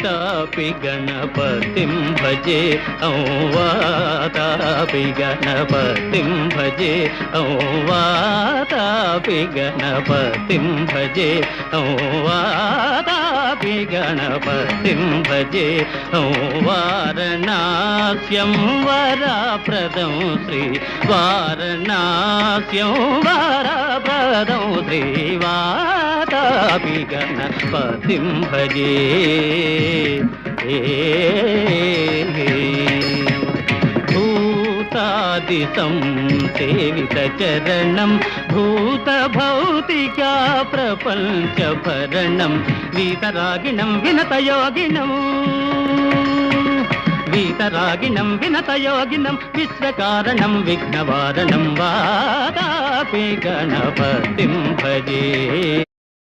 वातापि गणपतिं भजे वातापि गणपतिं भजे वातापि गणपतिं भजे वातापि गणपतिं भजे वारणास्यं वरप्रदं श्री वारणास्यं वरप्रदं श्री वातापि गणपतिं भजे भूतादितं सेवितचरणं भूतभौतिका प्रपञ्चभरणं वीतरागिणं विनतयोगिनं वीतरागिणं विनतयोगिनं विश्वकारणं विघ्नवारणं वातापि गणपतिं भजे।